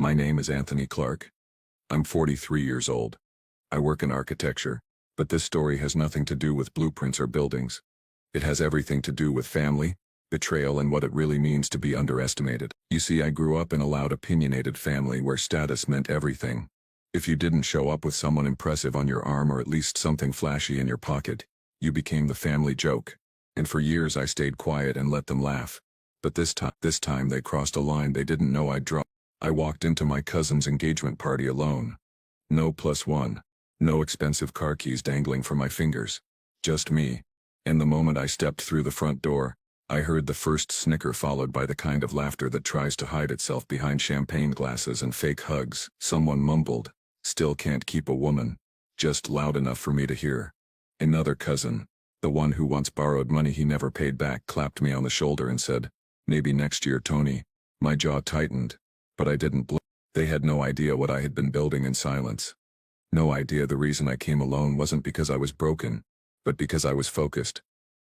My name is Anthony Clark. I'm 43 years old. I work in architecture, but this story has nothing to do with blueprints or buildings. It has everything to do with family, betrayal, and what it really means to be underestimated. You see, I grew up in a loud, opinionated family where status meant everything. If you didn't show up with someone impressive on your arm or at least something flashy in your pocket, you became the family joke. And for years I stayed quiet and let them laugh. But this time they crossed a line they didn't know I'd draw. I walked into my cousin's engagement party alone. No +1. No expensive car keys dangling from my fingers. Just me. And the moment I stepped through the front door, I heard the first snicker followed by the kind of laughter that tries to hide itself behind champagne glasses and fake hugs. Someone mumbled, "Still can't keep a woman," just loud enough for me to hear. Another cousin, the one who once borrowed money he never paid back, clapped me on the shoulder and said, "Maybe next year, Tony." My jaw tightened, but I didn't blink. They had no idea what I had been building in silence. No idea the reason I came alone wasn't because I was broken, but because I was focused.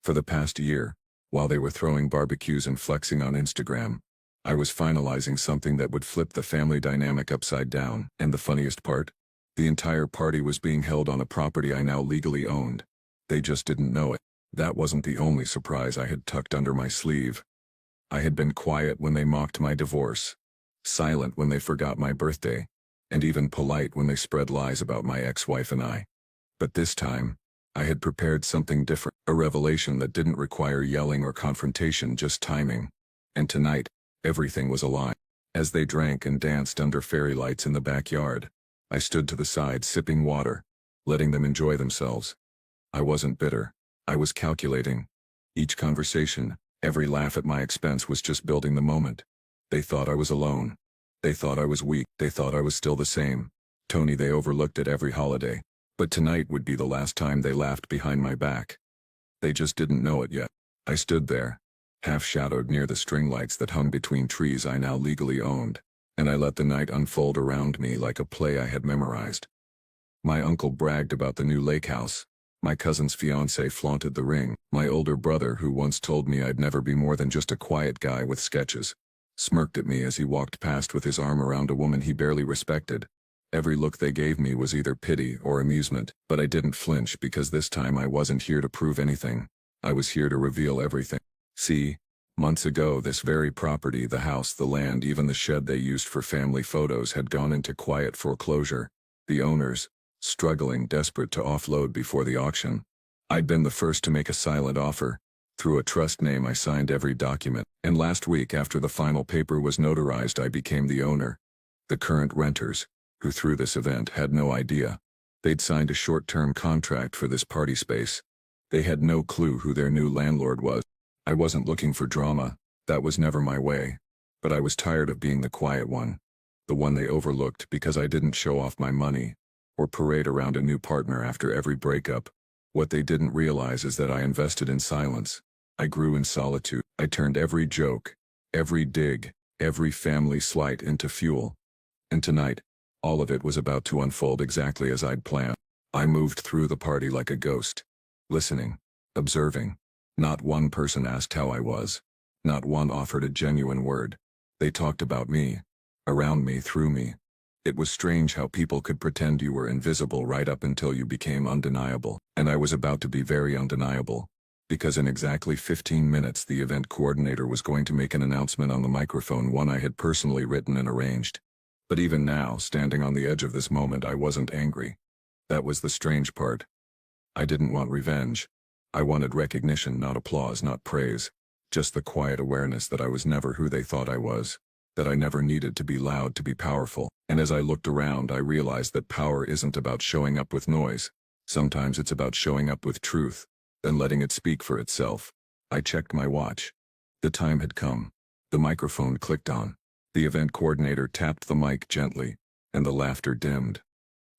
For the past year, while they were throwing barbecues and flexing on Instagram, I was finalizing something that would flip the family dynamic upside down. And the funniest part? The entire party was being held on a property I now legally owned. They just didn't know it. That wasn't the only surprise I had tucked under my sleeve. I had been quiet when they mocked my divorce, silent when they forgot my birthday, and even polite when they spread lies about my ex-wife and I. But this time, I had prepared something different, a revelation that didn't require yelling or confrontation, just timing. And tonight, everything was aligned. As they drank and danced under fairy lights in the backyard, I stood to the side sipping water, letting them enjoy themselves. I wasn't bitter. I was calculating. Each conversation, every laugh at my expense was just building the moment. They thought I was alone. They thought I was weak. They thought I was still the same Tony they overlooked at every holiday. But tonight would be the last time they laughed behind my back. They just didn't know it yet. I stood there, half-shadowed near the string lights that hung between trees I now legally owned, and I let the night unfold around me like a play I had memorized. My uncle bragged about the new lake house. My cousin's fiancé flaunted the ring. My older brother, who once told me I'd never be more than just a quiet guy with sketches, smirked at me as he walked past with his arm around a woman he barely respected. Every look they gave me was either pity or amusement, but I didn't flinch because this time I wasn't here to prove anything. I was here to reveal everything. See, months ago this very property, the house, the land, even the shed they used for family photos had gone into quiet foreclosure. The owners, struggling, desperate to offload before the auction. I'd been the first to make a silent offer. Through a trust name I signed every document, and last week after the final paper was notarized I became the owner. The current renters, who threw this event, had no idea. They'd signed a short-term contract for this party space. They had no clue who their new landlord was. I wasn't looking for drama, that was never my way. But I was tired of being the quiet one. The one they overlooked because I didn't show off my money, or parade around a new partner after every breakup. What they didn't realize is that I invested in silence. I grew in solitude. I turned every joke, every dig, every family slight into fuel. And tonight, all of it was about to unfold exactly as I'd planned. I moved through the party like a ghost, listening, observing. Not one person asked how I was. Not one offered a genuine word. They talked about me, around me, through me. It was strange how people could pretend you were invisible right up until you became undeniable. And I was about to be very undeniable, because in exactly 15 minutes the event coordinator was going to make an announcement on the microphone, one I had personally written and arranged. But even now, standing on the edge of this moment, I wasn't angry. That was the strange part. I didn't want revenge. I wanted recognition, not applause, not praise. Just the quiet awareness that I was never who they thought I was. That I never needed to be loud to be powerful. And as I looked around, I realized that power isn't about showing up with noise. Sometimes it's about showing up with truth, then letting it speak for itself. I checked my watch. The time had come. The microphone clicked on. The event coordinator tapped the mic gently, and the laughter dimmed.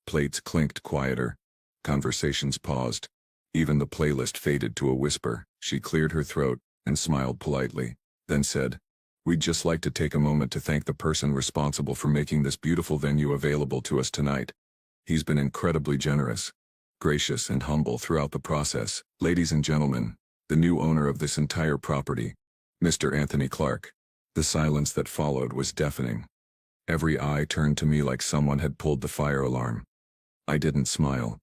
Plates clinked quieter. Conversations paused. Even the playlist faded to a whisper. She cleared her throat and smiled politely, then said, "We'd just like to take a moment to thank the person responsible for making this beautiful venue available to us tonight. He's been incredibly generous, gracious, and humble throughout the process. Ladies and gentlemen, the new owner of this entire property, Mr. Anthony Clark." The silence that followed was deafening. Every eye turned to me like someone had pulled the fire alarm. I didn't smile.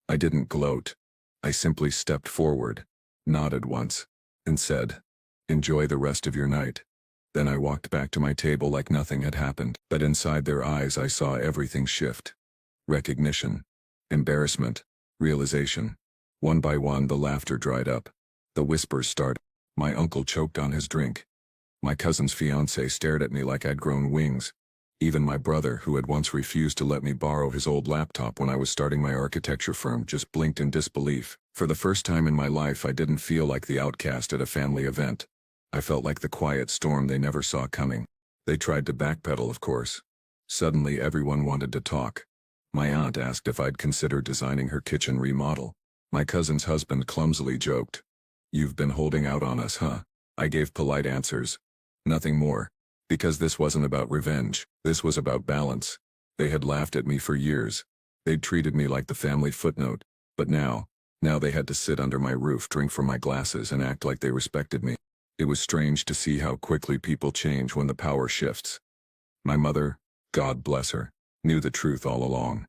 I didn't gloat. I simply stepped forward, nodded once, and said, "Enjoy the rest of your night." Then I walked back to my table like nothing had happened, but inside their eyes I saw everything shift. Recognition, embarrassment, realization. One by one the laughter dried up. The whispers started. My uncle choked on his drink. My cousin's fiancée stared at me like I'd grown wings. Even my brother, who had once refused to let me borrow his old laptop when I was starting my architecture firm, just blinked in disbelief. For the first time in my life I didn't feel like the outcast at a family event. I felt like the quiet storm they never saw coming. They tried to backpedal, of course. Suddenly everyone wanted to talk. My aunt asked if I'd consider designing her kitchen remodel. My cousin's husband clumsily joked, "You've been holding out on us, huh?" I gave polite answers. Nothing more. Because this wasn't about revenge, this was about balance. They had laughed at me for years. They'd treated me like the family footnote. But now they had to sit under my roof, drink from my glasses, and act like they respected me. It was strange to see how quickly people change when the power shifts. My mother, God bless her, knew the truth all along.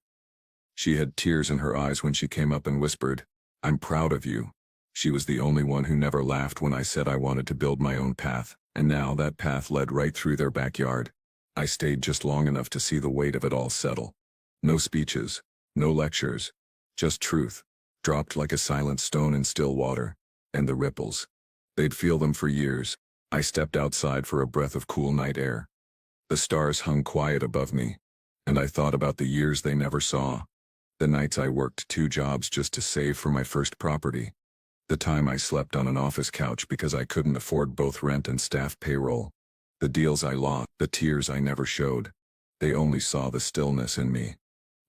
She had tears in her eyes when she came up and whispered, "I'm proud of you." She was the only one who never laughed when I said I wanted to build my own path, and now that path led right through their backyard. I stayed just long enough to see the weight of it all settle. No speeches, no lectures, just truth, dropped like a silent stone in still water. And the ripples. They'd feel them for years. I stepped outside for a breath of cool night air. The stars hung quiet above me, and I thought about the years they never saw. The nights I worked 2 jobs just to save for my first property. The time I slept on an office couch because I couldn't afford both rent and staff payroll. The deals I lost, the tears I never showed. They only saw the stillness in me.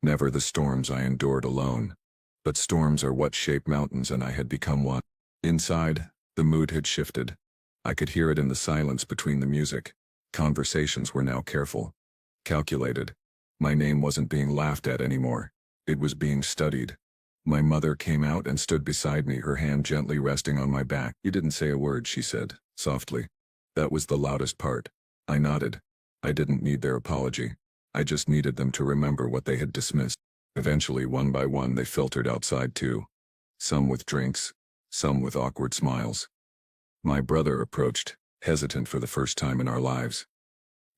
Never the storms I endured alone. But storms are what shape mountains, and I had become one. Inside, the mood had shifted. I could hear it in the silence between the music. Conversations were now careful, calculated. My name wasn't being laughed at anymore. It was being studied. My mother came out and stood beside me, her hand gently resting on my back. "You didn't say a word," she said, softly. That was the loudest part. I nodded. I didn't need their apology. I just needed them to remember what they had dismissed. Eventually, one by one, they filtered outside too. Some with drinks, some with awkward smiles. My brother approached, hesitant for the first time in our lives.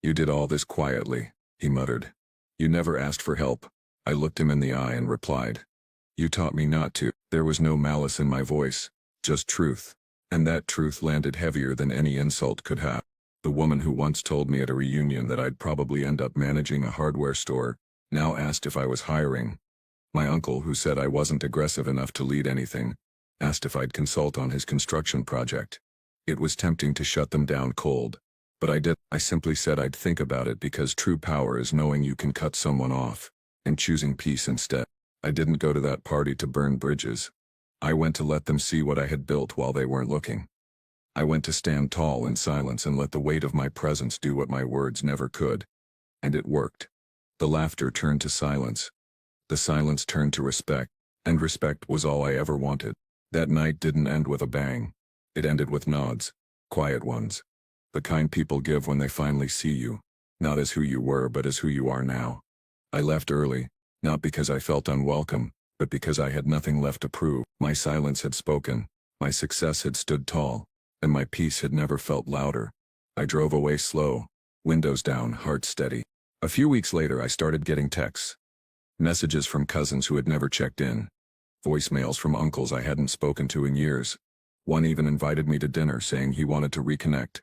"You did all this quietly," he muttered. "You never asked for help." I looked him in the eye and replied, "You taught me not to." There was no malice in my voice, just truth. And that truth landed heavier than any insult could have. The woman who once told me at a reunion that I'd probably end up managing a hardware store, now asked if I was hiring. My uncle, who said I wasn't aggressive enough to lead anything, asked if I'd consult on his construction project. It was tempting to shut them down cold, but I did. I simply said I'd think about it, because true power is knowing you can cut someone off, and choosing peace instead. I didn't go to that party to burn bridges. I went to let them see what I had built while they weren't looking. I went to stand tall in silence and let the weight of my presence do what my words never could. And it worked. The laughter turned to silence. The silence turned to respect, and respect was all I ever wanted. That night didn't end with a bang. It ended with nods, quiet ones. The kind people give when they finally see you, not as who you were but as who you are now. I left early, not because I felt unwelcome, but because I had nothing left to prove. My silence had spoken, my success had stood tall, and my peace had never felt louder. I drove away slow, windows down, heart steady. A few weeks later I started getting texts. Messages from cousins who had never checked in. Voicemails from uncles I hadn't spoken to in years. One even invited me to dinner, saying he wanted to reconnect.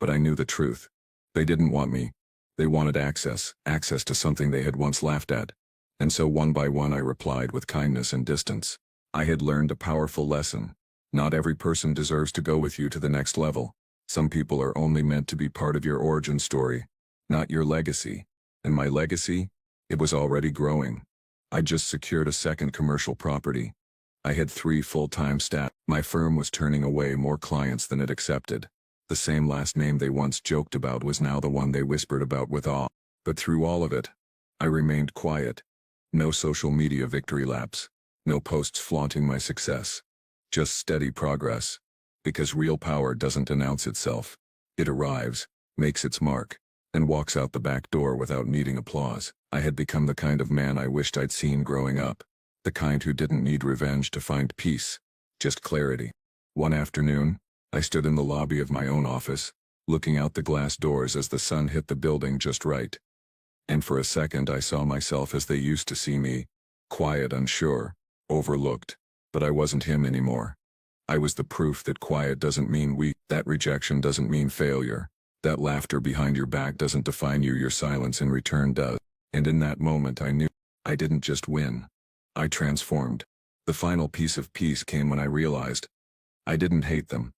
But I knew the truth. They didn't want me. They wanted access to something they had once laughed at. And so one by one I replied with kindness and distance. I had learned a powerful lesson. Not every person deserves to go with you to the next level. Some people are only meant to be part of your origin story, not your legacy. And my legacy? It was already growing. I just secured a second commercial property. I had 3 full-time staff. My firm was turning away more clients than it accepted. The same last name they once joked about was now the one they whispered about with awe. But through all of it, I remained quiet. No social media victory laps. No posts flaunting my success. Just steady progress. Because real power doesn't announce itself. It arrives, makes its mark, and walks out the back door without needing applause. I had become the kind of man I wished I'd seen growing up. The kind who didn't need revenge to find peace, just clarity. One afternoon, I stood in the lobby of my own office, looking out the glass doors as the sun hit the building just right. And for a second I saw myself as they used to see me, quiet, unsure, overlooked. But I wasn't him anymore. I was the proof that quiet doesn't mean weak, that rejection doesn't mean failure, that laughter behind your back doesn't define you, your silence in return does. And in that moment I knew I didn't just win. I transformed. The final piece of peace came when I realized I didn't hate them.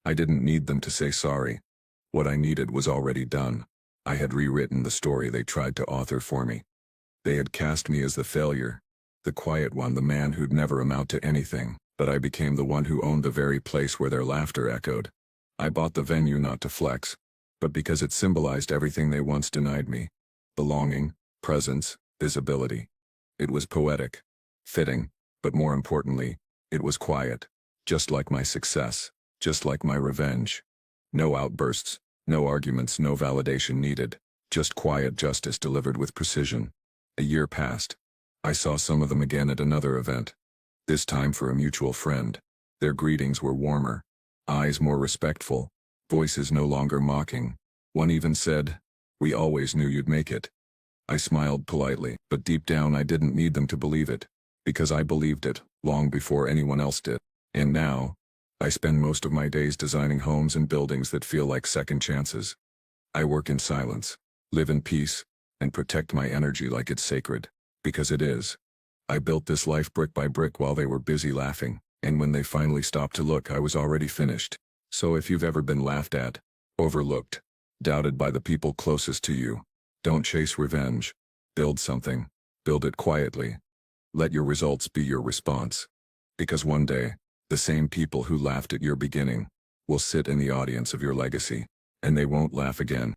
I didn't need them to say sorry. What I needed was already done. I had rewritten the story they tried to author for me. They had cast me as the failure, the quiet one, the man who'd never amount to anything, but I became the one who owned the very place where their laughter echoed. I bought the venue not to flex, but because it symbolized everything they once denied me: belonging, presence, visibility. It was poetic, fitting, but more importantly, it was quiet. Just like my success, just like my revenge. No outbursts, no arguments, no validation needed, just quiet justice delivered with precision. A year passed. I saw some of them again at another event. This time for a mutual friend. Their greetings were warmer, eyes more respectful, voices no longer mocking. One even said, "We always knew you'd make it." I smiled politely, but deep down I didn't need them to believe it, because I believed it long before anyone else did. And now, I spend most of my days designing homes and buildings that feel like second chances. I work in silence, live in peace, and protect my energy like it's sacred, because it is. I built this life brick by brick while they were busy laughing, and when they finally stopped to look, I was already finished. So if you've ever been laughed at, overlooked, doubted by the people closest to you, don't chase revenge. Build something. Build it quietly. Let your results be your response. Because one day, the same people who laughed at your beginning will sit in the audience of your legacy, and they won't laugh again.